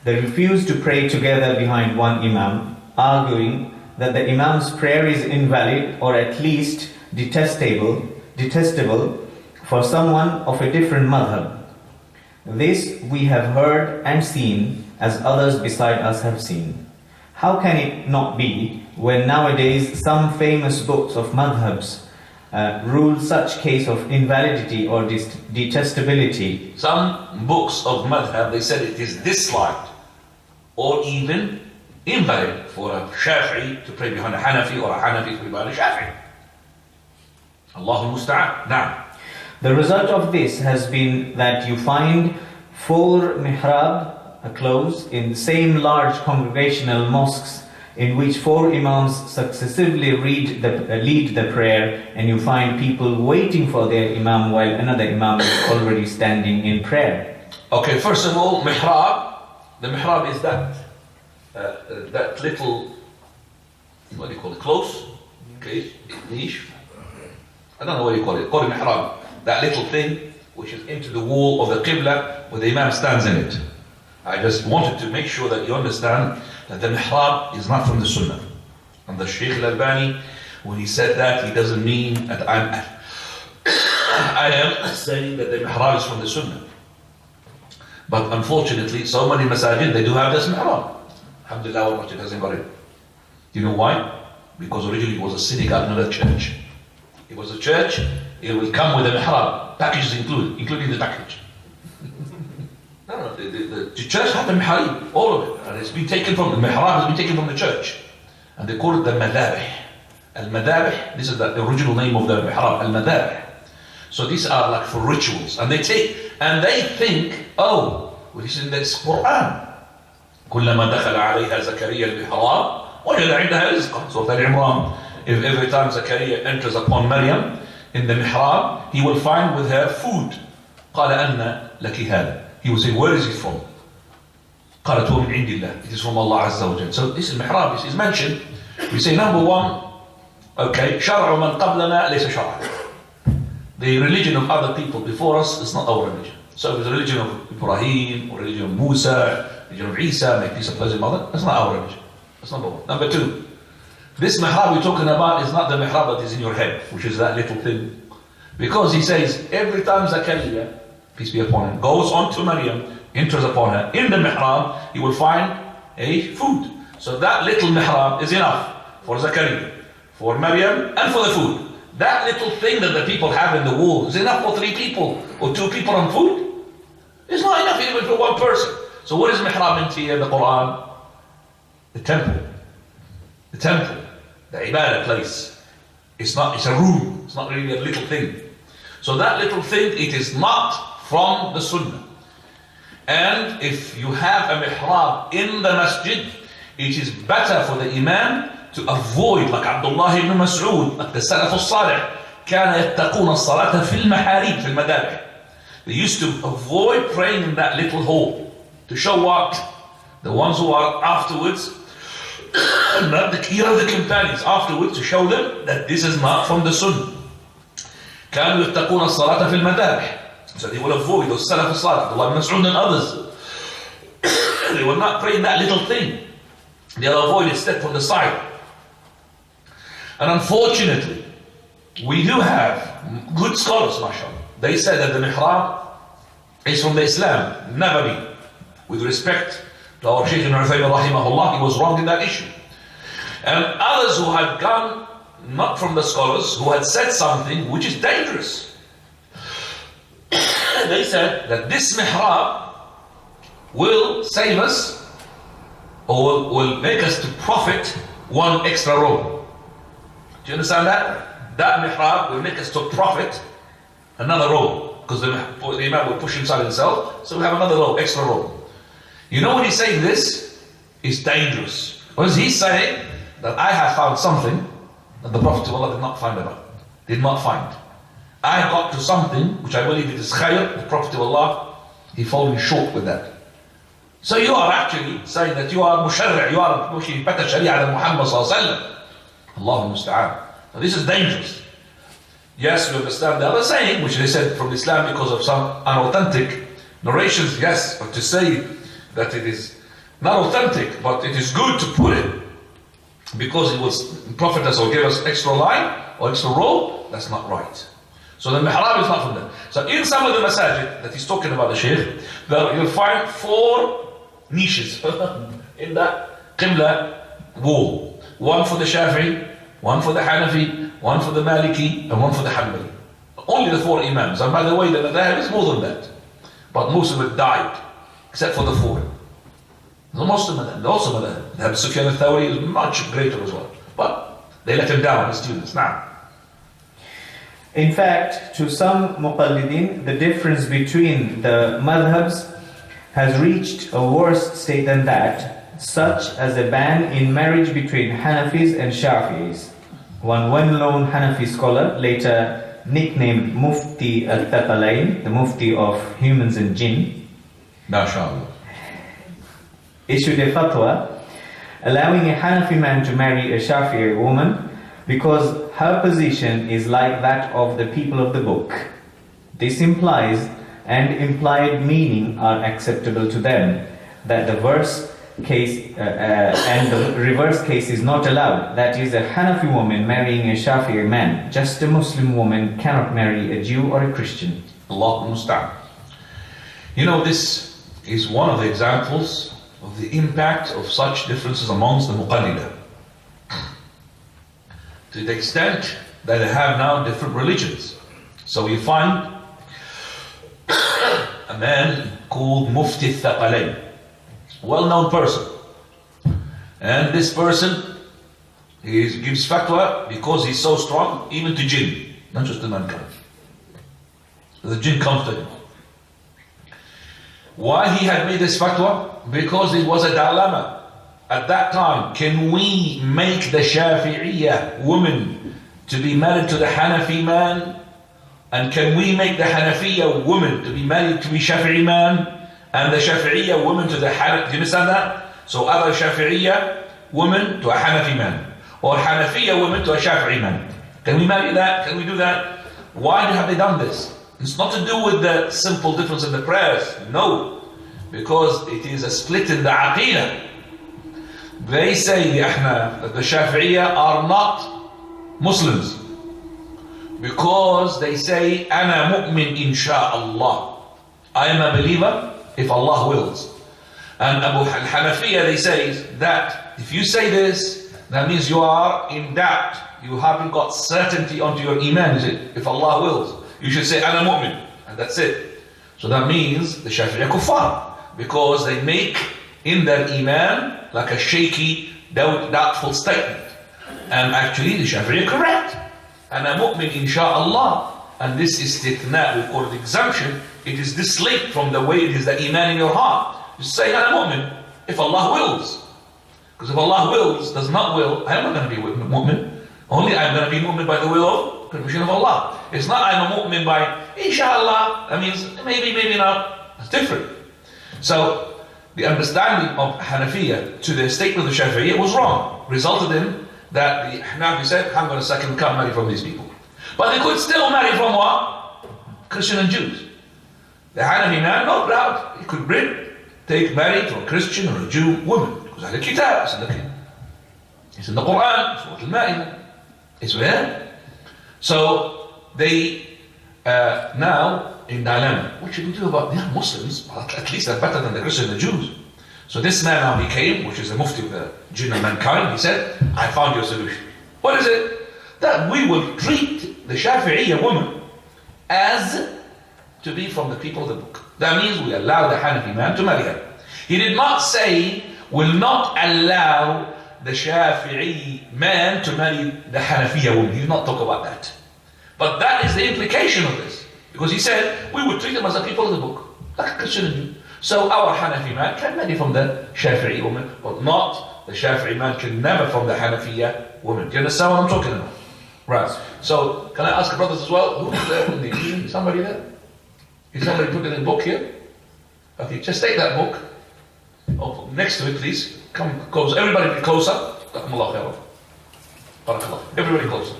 A: They refuse to pray together behind one Imam, arguing that the Imam's prayer is invalid or at least detestable for someone of a different madhab. This we have heard and seen, as others beside us have seen. How can it not be, when nowadays some famous books of madhabs rule such case of invalidity or detestability?
B: Some books of madhab, they said it is disliked or even invalid for a Shafi'i to pray behind a Hanafi, or a Hanafi to pray behind a Shafi'i. Allahu musta'an. Now,
A: the result of this has been that you find 4 mihrab close in the same large congregational mosques in which 4 imams successively lead the prayer, and you find people waiting for their imam while another imam is already standing in prayer.
B: Okay, first of all, mihrab. The mihrab is that little, what do you call it, close? Okay, niche. I don't know what you call it. Call it mihrab. That little thing which is into the wall of the Qibla where the Imam stands in it. I just wanted to make sure that you understand that the mihrab is not from the Sunnah. And the Shaykh al-Albani, when he said that, he doesn't mean that I am saying that the mihrab is from the Sunnah. But unfortunately, so many masajid, they do have this mihrab. Alhamdulillah, our masjid hasn't got it. Do you know why? Because originally it was a synagogue, not a church. It was a church, it will come with a mihrab, packages including the package. No, the church had the mihrab, all of it, and it's been taken from, the mihrab has been taken from the church. And they call it the madabih. Al-madabih, this is the original name of the mihrab, al-madabih. So these are like for rituals, and they think, oh, well, this is in this Quran. كلما دخل عليها زكريا المحراب وجد عندها رزقا. So Imam, if every time Zakaria enters upon Maryam in the mihrab, he will find with her food. قال أن لك هذا. He will say, where is it from? قالت هو من عند الله. It is from Allah Azza wa Jal. So this is mihrab, this is mentioned. We say number one, okay, شرع من قبلنا ليس شرعا. The religion of other people before us is not our religion. So if it's the religion of Ibrahim, or religion of Musa, religion of Isa, may peace and pleasure mother, that's not our religion. That's number one. Number two, this mihrab we're talking about is not the mihrab that is in your head, which is that little thing. Because he says, every time Zakaria, peace be upon him, goes on to Maryam, enters upon her, in the mihrab, he will find a food. So that little mihrab is enough for Zakaria, for Maryam, and for the food. That little thing that the people have in the wall is enough for 3 people, or 2 people on food. It's not enough even for 1 person. So what is mihrab meant here in the Quran? the temple. The temple, the ibadah place. It's a room. It's not really a little thing. So that little thing, it is not from the sunnah. And if you have a mihrab in the masjid, it is better for the imam to avoid, like Abdullah ibn Mas'ud, like the Salaf al-Salih, كان يتقون الصلاة في المحاريب في المذابح. They used to avoid praying in that little hole to show what? The ones who are afterwards, not the companions afterwards, to show them that this is not from the sunnah. كانوا يتقون الصلاة في المذابح. So they will avoid those Salaf al-Salih, Abdullah ibn Mas'ud and others. They will not pray in that little thing. They'll avoid it, step from the side. And unfortunately, we do have good scholars, mashallah. They say that the mihrab is from the Islam, never been. With respect to our Shaykh ibn Uthaymin rahimahullah, he was wrong in that issue. And others who had gone, not from the scholars, who had said something which is dangerous. They said that this mihrab will save us, or will make us to profit one extra row. Do you understand that? That mihrab will make us to profit another row, because the imam will push inside himself, so we have another row, extra row. You know when he's saying this, it's dangerous. Because he's saying that I have found something that the Prophet of Allah did not find about, did not find. I got to something which I believe it is khayr, the Prophet of Allah, he fallen short with that. So you are actually saying that you are musharri', you are pushing better sharia than Muhammad sallallahu alaihi wasallam. Allahu musta'an. Now this is dangerous. Yes, we understand the other saying, which they said from Islam because of some unauthentic narrations, yes, but to say that it is not authentic, but it is good to put it because it was prophetess or gave us extra line or extra row, that's not right. So the mihrab is not from them. So in some of the masajid that he's talking about, the Shaykh, you'll find 4 niches in that qibla wall. One for the Shafi'i, one for the Hanafi, one for the Maliki, and one for the Hanbali. Only the 4 imams. And by the way, the madhab is more than that. But most of it died, except for the 4. Most of them, also madhab. Sufyan al-Thawri is much greater as well. But they let him down, his students. Now,
A: in fact, to some muqallidin, the difference between the madhabs has reached a worse state than that, such as a ban in marriage between Hanafis and Shafi'is. One well-known Hanafi scholar, later nicknamed Mufti al-Thaqalain, the Mufti of humans and jinn,
B: MashaAllah,
A: issued a fatwa allowing a Hanafi man to marry a Shafi'i woman because her position is like that of the people of the book. This implies and implied meaning are acceptable to them, that the verse case and the reverse case is not allowed. That is, a Hanafi woman marrying a Shafi'i man. Just a Muslim woman cannot marry a Jew or a Christian.
B: Allahu musta'an. You know, this is one of the examples of the impact of such differences amongst the muqallida. To the extent that they have now different religions. So you find a man called Mufti al-Thaqalain, well-known person. And this person, he gives fatwa because he's so strong, even to jinn, not just to mankind. The jinn comes to him. Why he had made this fatwa? Because it was a dilemma. At that time, can we make the Shafi'iyya woman to be married to the Hanafi man? And can we make the Hanafiyya woman to be married to the Shafi'i man? And the Shafi'iyya woman to the Hanafi? Do you understand that? So either Shafi'iyya woman to a Hanafi man, or Hanafiyya woman to a Shafi'i man. Can we marry that? Can we do that? Why have they done this? It's not to do with the simple difference in the prayers. No. Because it is a split in the Aqeedah. They say, the Ahnaf, that the Shafi'iyya are not Muslims. Because they say, Ana mu'min insha'Allah. I am a believer if Allah wills. And Abu al-Hanafiyya, they say that if you say this, that means you are in doubt. You haven't got certainty onto your iman, is it? If Allah wills. You should say, Ana mu'min. And that's it. So that means the Shafi'iyya kuffar. Because they make in their iman like a shaky, doubtful statement. And actually the Shafi'i are correct. And a mu'min, insha'Allah, and this is istithna, we call it exemption, it is dislinked from the way it is the iman in your heart. You say, I'm a mu'min, if Allah wills. Because if Allah wills, does not will, I'm not going to be mu'min. Only I'm going to be mu'min by the will of permission of Allah. It's not I'm a mu'min by, inshallah, that means maybe, maybe not. It's different. So, the understanding of Hanafiya to the statement of the Shafi'iyya was wrong. Resulted in that the Hanafi said, I'm going to second can't marry from these people. But they could still marry from what? Christian and Jews. The Hanafi man, not proud. He could take marriage from a Christian or a Jew woman. Because Ahl al-Kitab, it's in the Quran, Surah Al-Ma'idah. It's where? So they now in dilemma. What should we do about the Muslims? Well, at least they're better than the Christians and the Jews. So this man now he came, which is the Mufti of the Jinn and mankind. He said, I found your solution. What is it? That we will treat the Shafi'iyya woman as to be from the people of the book. That means we allow the Hanafi man to marry her. He did not say, will not allow the Shafi'i man to marry the Hanafiya woman. He did not talk about that. But that is the implication of this. Because he said, we would treat them as the people of the book. Like a Christian and Jew. So our Hanafi man can marry from the Shafi'i woman, but not the Shafi'i man can never from the Hanafiya woman. Do you understand what I'm talking about? Right. So, can I ask the brothers as well? Who's there with me? Is somebody there? Is somebody putting in the book here? Okay, just take that book. Oh, next to it, please. Come close. Everybody be closer. Everybody closer.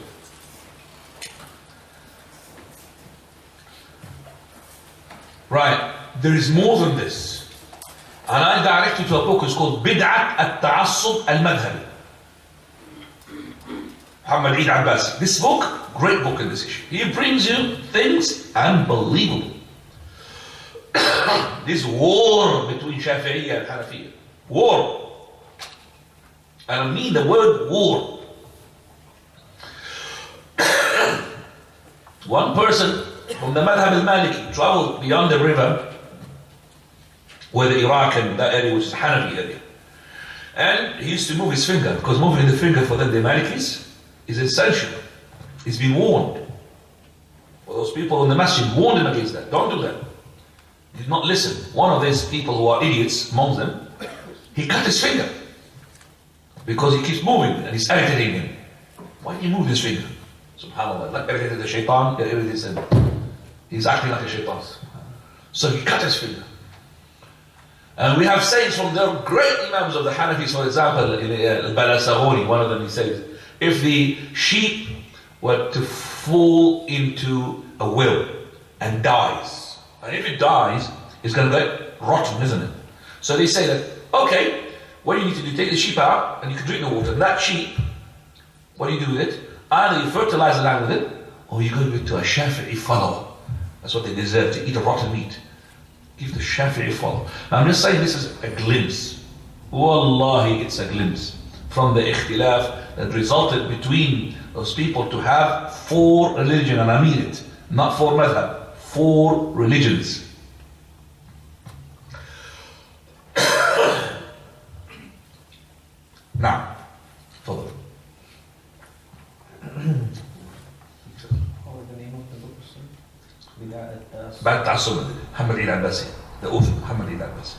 B: Right. There is more than this. And I direct you to a book. It's called Bid'at al-Ta'assub al-Madhabi. Muhammad Eid Abbasi. This book, great book in this issue. He brings you things unbelievable. This war between Shafi'iyya and Hanafiyya. War. And I mean the word war. One person from the Madhab al-Maliki traveled beyond the river where the Iraq and that area, which is Hanafi area. And he used to move his finger, because moving the finger for them, the Malikis, is essential. He's been warned. Well, those people in the masjid warned him against that. Don't do that. He did not listen. One of these people who are idiots among them, he cut his finger. Because he keeps moving and he's irritating him. Why do you move his finger? SubhanAllah. Like irritated the shaitan, he's acting like a shaitan. So he cut his finger. And we have sayings from the great Imams of the Hanafis, for example, Al-Balasagoni, one of them, he says, if the sheep were to fall into a well and dies, and if it dies, it's going to get rotten, isn't it? So they say that, okay, what do you need to do? Take the sheep out and you can drink the water. And that sheep, what do you do with it? Either you fertilize the land with it, or you go to a Shafi'i follower. That's what they deserve, to eat a rotten meat. Give the Shafi'i follow. Now I'm just saying this is a glimpse. Wallahi, it's a glimpse from the ikhtilaf that resulted between those people to have 4 religions, and I mean it, not 4 madhab, 4 religions. Now, follow.
A: What was the name of the book, sir?
B: بعد تعصب محمد عيد عباسي. The author محمد عيد عباسي.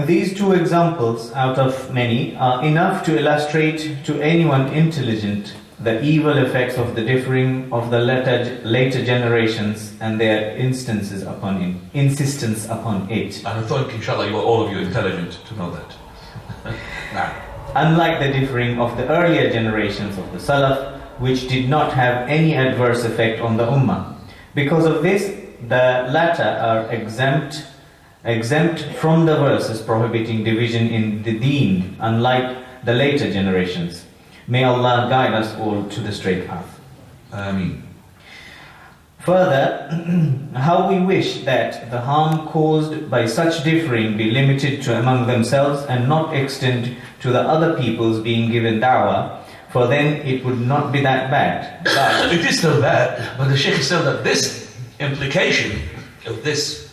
A: These 2 examples out of many are enough to illustrate to anyone intelligent the evil effects of the differing of the later generations and their insistence upon it.
B: And I thought, inshallah, all of you intelligent to know that. Nah.
A: Unlike the differing of the earlier generations of the Salaf, which did not have any adverse effect on the Ummah. Because of this, the latter are exempt from the verses prohibiting division in the deen, unlike the later generations. May Allah guide us all to the straight path.
B: Ameen.
A: Further, how we wish that the harm caused by such differing be limited to among themselves and not extend to the other peoples being given da'wah, for then it would not be that bad. But
B: it is still bad, but the Shaykh said that this implication of this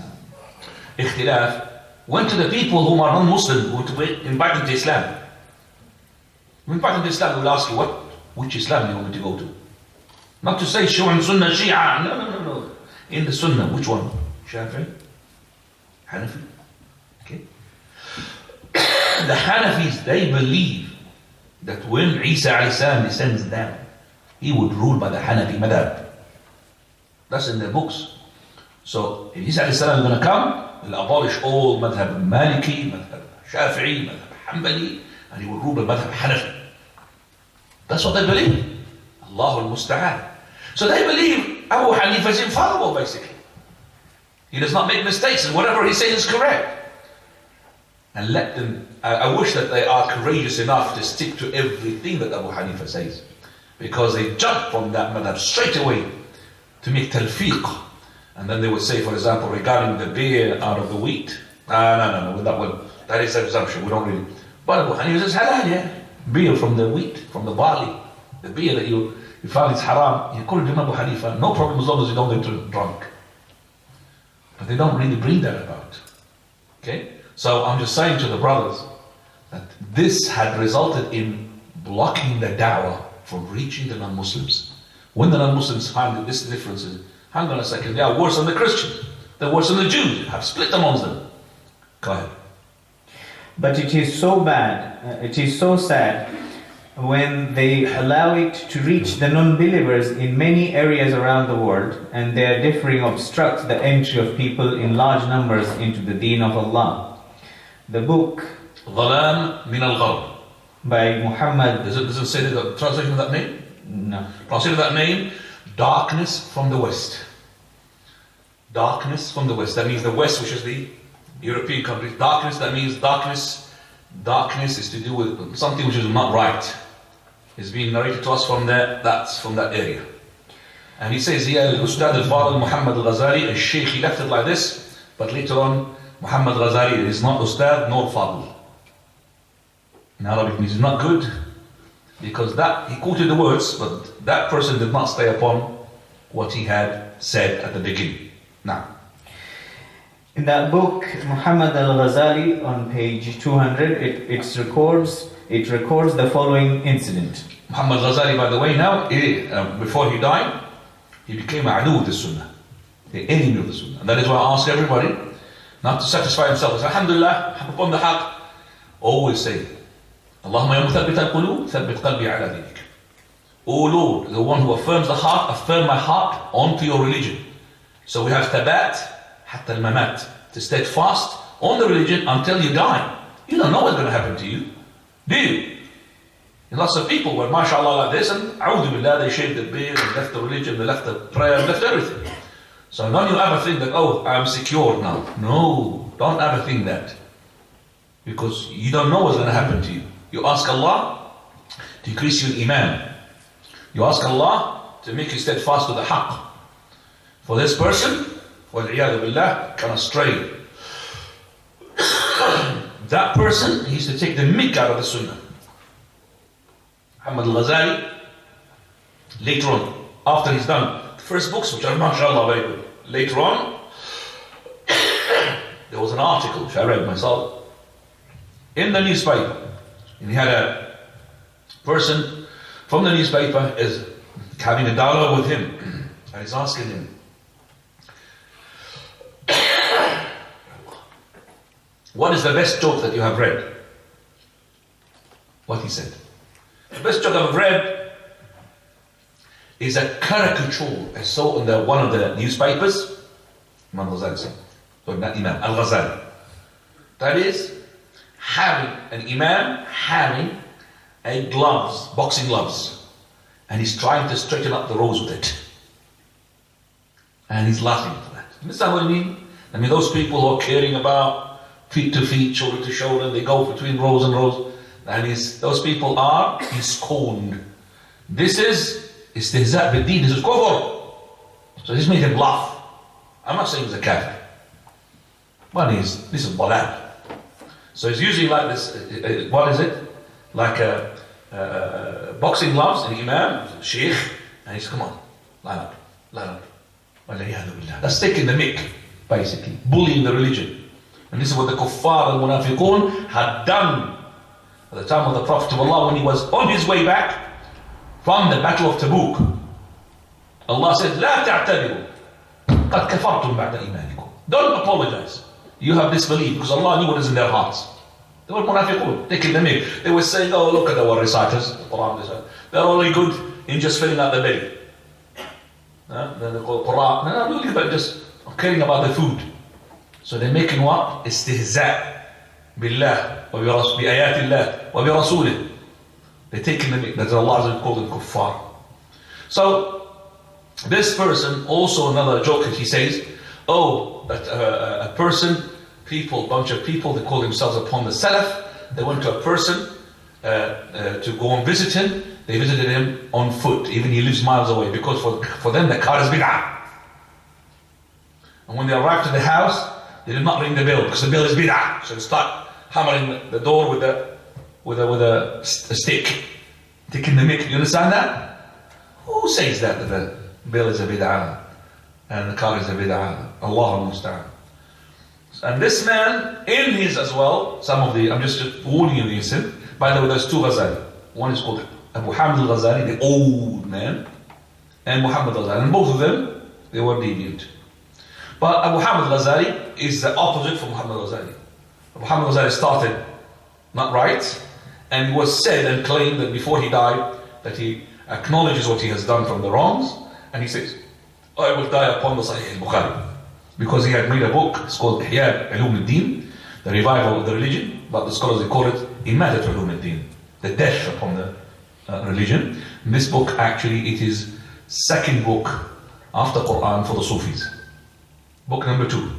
B: ikhtilaf, went to the people who are non-Muslim, who invite them to Islam. You invite them to Islam, they will ask you, which Islam do you want me to go to? Not to say Shia and Sunnah, Shia. No. In the Sunnah, which one? Shafi'i? Hanafi? Okay. The Hanafis, they believe that when Isa alayhi salam descends down, he would rule by the Hanafi madhab. That's in their books. So if Isa alayhi salam is going to come, he'll abolish all madhab Maliki, madhab Shafi'i, madhab Hanbali, and he will rule by madhab Hanafi. That's what they believe. Allahu al-Musta'an. So they believe Abu Hanifa is infallible, basically. He does not make mistakes, and whatever he says is correct. And let them, I wish that they are courageous enough to stick to everything that Abu Hanifa says. Because they jump from that madhab straight away to make talfiq. And then they would say, for example, regarding the beer out of the wheat. No, that one, that is a assumption, we don't really. But Abu Hanifa says halal, yeah. Beer from the wheat, from the barley. The beer that you find is haram, you call it Abu Hanifa, no problem as long as you don't get drunk. But they don't really bring that about. Okay? So I'm just saying to the brothers that this had resulted in blocking the da'wah from reaching the non-Muslims. When the non-Muslims find that this difference is, hang on a second, they are worse than the Christians, they're worse than the Jews, have split amongst them. Go ahead.
A: But it is so bad, it is so sad when they allow it to reach the non-believers in many areas around the world, and their differing obstructs the entry of people in large numbers into the deen of Allah. The book
B: Dhalam min al-Gharb
A: by Muhammad.
B: Does it say the translation of that name?
A: No.
B: Translation of that name, darkness from the west. Darkness from the west. That means the west, which is the European countries. Darkness, that means darkness. Darkness is to do with something which is not right. It's being narrated to us from that's from that area. And he says here, Ustad al-Fadl Muhammad al-Ghazali, a sheikh, he left it like this, but later on, Muhammad al-Ghazali is not Ustad nor Fadl. In Arabic means not good, because that, he quoted the words, but that person did not stay upon what he had said at the beginning. Now,
A: in that book, Muhammad al-Ghazali, on page 200, it records the following incident.
B: Muhammad Ghazali, by the way, now, before he died, he became adu of the Sunnah, the enemy of the Sunnah. And that is why I ask everybody not to satisfy himself. Alhamdulillah, upon the haqq, always say, Allahumma ya muthabbit al-qulub, thabbit qalbi ala dinik. O Lord, the one who affirms the heart, affirm my heart onto your religion. So we have thabat, hatta al-mamat, to steadfast on the religion until you die. You don't know what's going to happen to you, do you? And lots of people were mashallah like this, and a'udhu billah, they shaved the beard, they left the religion, they left the prayer, they left everything. So don't you ever think that, oh, I'm secure now. No, don't ever think that. Because you don't know what's going to happen to you. You ask Allah to increase your iman. You ask Allah to make you steadfast to the haqq. For this person, وَالْعِيَاذُ بِاللَّهِ, can astray. That person, he used to take the mick out of the sunnah. Muhammad al-Ghazali, later on, after he's done the first books, which are mashallah very good, later on, there was an article which I read myself in the newspaper, and he had a person from the newspaper is having a dialogue with him, and he's asking him, what is the best joke that you have read? What he said. The best joke I've read is a caricature I saw in one of the newspapers. Imam Ghazali said. So not Imam, Al-Ghazali. That is having an Imam having a gloves, boxing gloves, and he's trying to straighten up the rows with it. And he's laughing at that. Understand what I mean? I mean those people who are caring about feet to feet, shoulder to shoulder, they go between rows and rows. And those people are scorned. This is istihza' bid-deen, this is kufr. So this made him laugh. I'm not saying he's a kafir. This is dalal. So he's using like this, what is it? Like a boxing gloves, an imam, sheikh, and he's, come on, line up. That's taking the mick, basically, bullying the religion. And this is what the kuffar and munafiqun had done at the time of the Prophet of Allah when he was on his way back from the Battle of Tabuk. Allah said, لا تعتذروا قد كفرتم بعد إيمانكم. Don't apologize. You have disbelieved, because Allah knew what is in their hearts. They were munafiqun, taking the mic. They were saying, oh, look at our reciters, the Quran, they're only good in just filling out the belly. They're called Quran. They're not really about just caring about the food. So they're making what? Istihza' billah wa bi ayatillah wa bi rasulih. They're taking the mic. That's Allah called them kuffar. So this person, also another joke, he says, oh, that a person, people, bunch of people, they call themselves upon the Salaf. They went to a person to go and visit him. They visited him on foot, even he lives miles away, because for them the car is bid'ah. And when they arrived at the house, they did not ring the bell, because the bell is bid'ah. So they start hammering the door with a stick, taking the mic. You understand that? Who says that the bell is a bid'ah and the car is a bid'ah? Allah musta'an. And this man, in his as well, some of the, I'm just warning you against him. By the way, there's two Ghazali. One is called Abu Hamid al-Ghazali, the old man, and Muhammad al-Ghazali. And both of them, they were deviant. But Abu Hamid al-Ghazali is the opposite from Muhammad al-Ghazali. Abu Hamid al-Ghazali started not right, and it was said and claimed that before he died, that he acknowledges what he has done from the wrongs, and he says, I will die upon the Sahih al-Bukhari. Because he had made a book, it's called Ihya Ulum al-Din, the revival of the religion, but the scholars they call it Imadat Ulum al-Din, the death upon the religion. And this book actually, it is second book after Quran for the Sufis. Book number 2.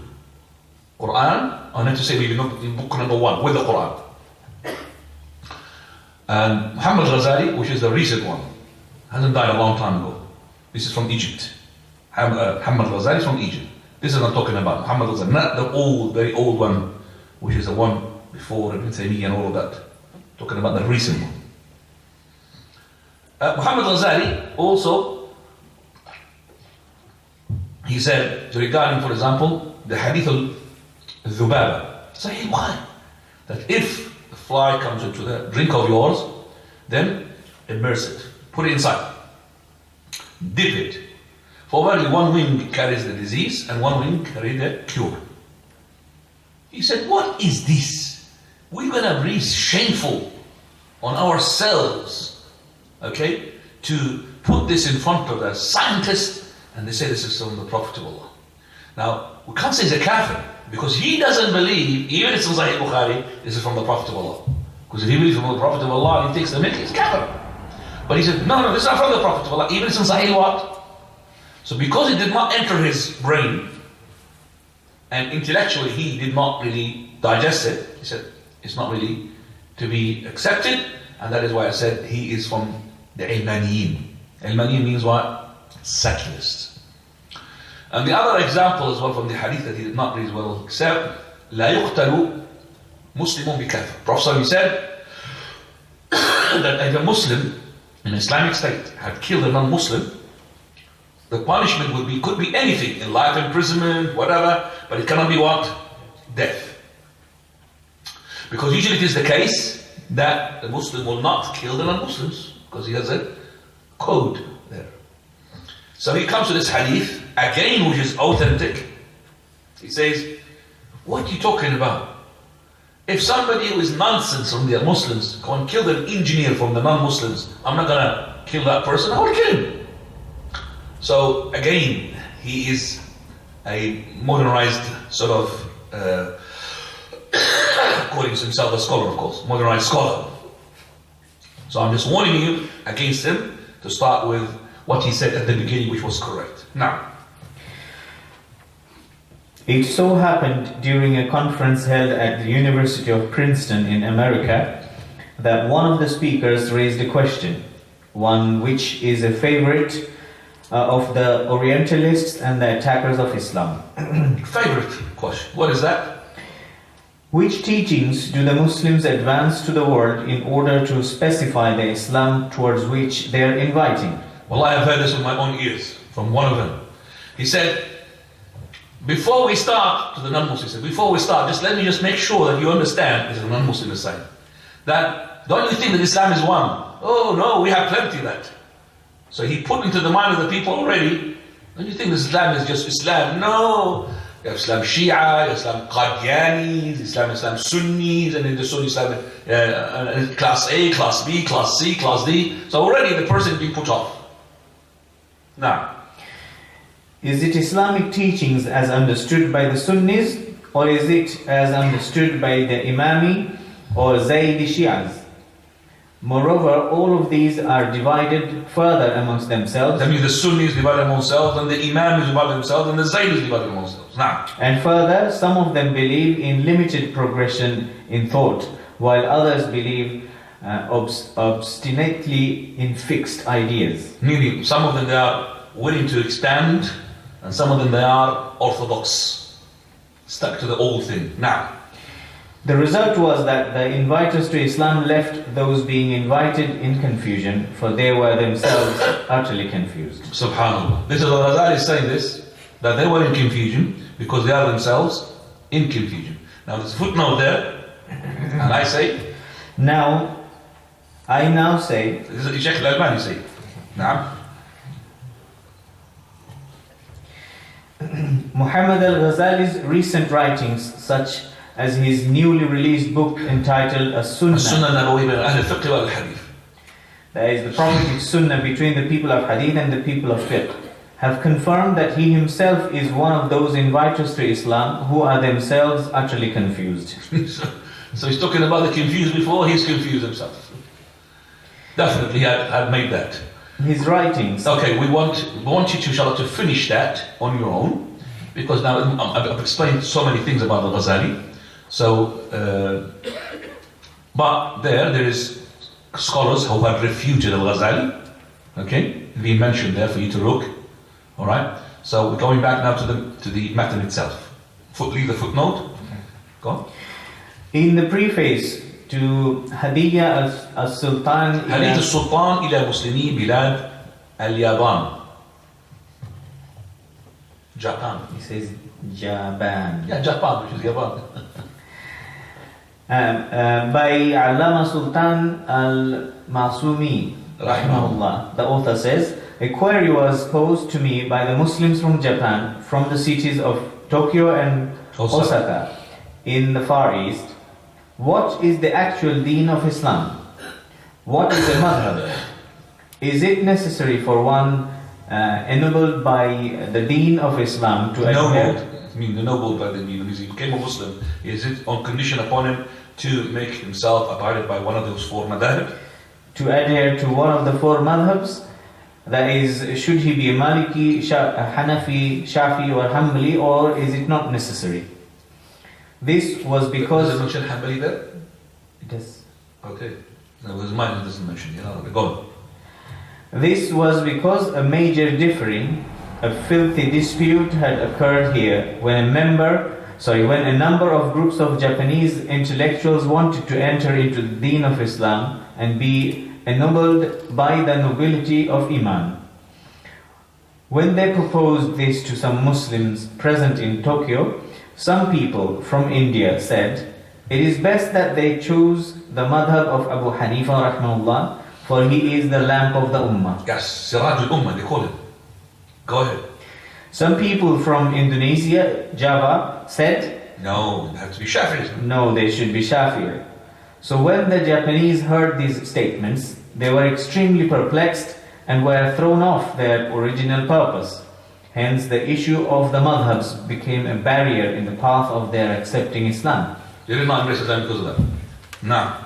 B: Quran, I need to say maybe book number 1 with the Quran. And Muhammad Ghazali, which is the recent one, hasn't died a long time ago. This is from Egypt. Muhammad Ghazali is from Egypt. This is what I'm talking about. Muhammad Ghazali, not the old, very old one, which is the one before Ibn Taymiyyah and all of that. Talking about the recent one. Muhammad Ghazali also, he said, regarding, for example, the hadith al-Dhubaba, Sahih Bukhari, that if a fly comes into the drink of yours, then immerse it, put it inside, dip it. For only one wing carries the disease and one wing carries the cure. He said, what is this? We're going to be shameful on ourselves, okay, to put this in front of a scientist, and they say this is from the Prophet of Allah. Now, we can't say he's a kafir, because he doesn't believe, even if it's in Sahih Bukhari, this is from the Prophet of Allah. Because if he believes from the Prophet of Allah, he takes the mic, he's kafir. But he said, no, this is not from the Prophet of Allah, even if it's in Sahih what? So because it did not enter his brain, and intellectually he did not really digest it, he said, it's not really to be accepted, and that is why I said he is from the Ilmaniyin. Ilmaniyin means what? Secularists. And the other example as well from the hadith that he did not really well accept, لا يقتل مسلم بكافر. Prophet said that if a Muslim in an Islamic state had killed a non-Muslim, the punishment could be anything, in life imprisonment, whatever, but it cannot be what? Death. Because usually it is the case that the Muslim will not kill the non-Muslims, because he has a code there. So he comes to this hadith, again which is authentic. He says, what are you talking about? If somebody who is nonsense from the Muslims go and kill an engineer from the non-Muslims, I'm not going to kill that person, I will kill him. So again, he is a modernized sort of, calling himself a scholar, of course, modernized scholar. So I'm just warning you against him to start with what he said at the beginning, which was correct. Now,
A: it so happened during a conference held at the University of Princeton in America that one of the speakers raised a question, one which is a favorite of the Orientalists and the attackers of Islam.
B: Favorite question. What is that?
A: Which teachings do the Muslims advance to the world in order to specify the Islam towards which they are inviting?
B: Well, I have heard this with my own ears from one of them. He said, Before we start, to the non-Muslims, before we start, let me make sure that you understand, this is a non-Muslim is saying, that don't you think that Islam is one? Oh no, we have plenty of that. So he put into the mind of the people already, don't you think Islam is just Islam? No. You have Islam Shia, Islam Qadianis, Islam Sunnis, and in the Sunni Islam class A, class B, class C, class D. So already the person is being put off. Now,
A: is it Islamic teachings as understood by the Sunnis, or is it as understood by the Imami or Zaydi Shias? Moreover, all of these are divided further amongst themselves.
B: That means the Sunnis divided among themselves, and the Imam divided themselves, and the Zaydis divided among themselves. Now,
A: and further, some of them believe in limited progression in thought, while others believe obstinately in fixed ideas.
B: Meaning, some of them they are willing to expand, and some of them they are orthodox, stuck to the old thing. Now,
A: the result was that the inviters to Islam left those being invited in confusion, for they were themselves utterly confused.
B: Subhanallah. This is what Ghazali is saying this, that they were in confusion because they are themselves in confusion. Now there's a footnote there, and I say,
A: I now say,
B: this is Sheikh Al-Albani say, now,
A: Muhammad al-Ghazali's recent writings, such as his newly released book entitled As-Sunnah, that is the prophetic Sunnah between the people of Hadith and the people of Fiqh, have confirmed that he himself is one of those inviters to Islam who are themselves utterly confused.
B: So he's talking about the confused before, he's confused himself. Definitely had made that.
A: His writings.
B: Okay, we want you to, inshallah, to finish that on your own, because now I've explained so many things about the Ghazali. So, but there is scholars who have refuted al-Ghazali. Okay, being mentioned there for you to look. All right. So we're going back now to the matter itself. Leave the footnote. Go on.
A: In the preface to Hadiyya al-Sultan,
B: Hadith al-Sultan ila Muslimi bilad al-Yaban. Japan.
A: He says Japan.
B: Yeah, Japan, which is Yaban.
A: By Allama Sultan al-Masumi, rahimahullah, the author says, a query was posed to me by the Muslims from Japan, from the cities of Tokyo and Osaka in the Far East. What is the actual deen of Islam? What is a madhab? Is it necessary for one ennobled by the deen of Islam to adhere?
B: Ennobled by the deen. He became a Muslim. Is it on condition upon him to make himself abided by one of those four madhab?
A: To adhere to one of the four madhabs? That is, should he be a Maliki, Hanafi, Shafi or Hanbali, or is it not necessary? This was because...
B: Does it mention Hanbali there?
A: It does.
B: Okay. No, his mind doesn't mention it. Go on.
A: This was because a major differing, a filthy dispute had occurred here when a number of groups of Japanese intellectuals wanted to enter into the deen of Islam and be ennobled by the nobility of Imam. When they proposed this to some Muslims present in Tokyo, some people from India said, it is best that they choose the madhab of Abu Hanifa rahmahullah, for he is the lamp of the Ummah.
B: Yes, Siraj al-Ummah, they call him. Go ahead.
A: Some people from Indonesia, Java, said,
B: no, they have to be Shafi'is.
A: No, they should be Shafi'i. So when the Japanese heard these statements, they were extremely perplexed and were thrown off their original purpose. Hence, the issue of the madhabs became a barrier in the path of their accepting Islam.
B: They did not embrace Islam because of that. Now,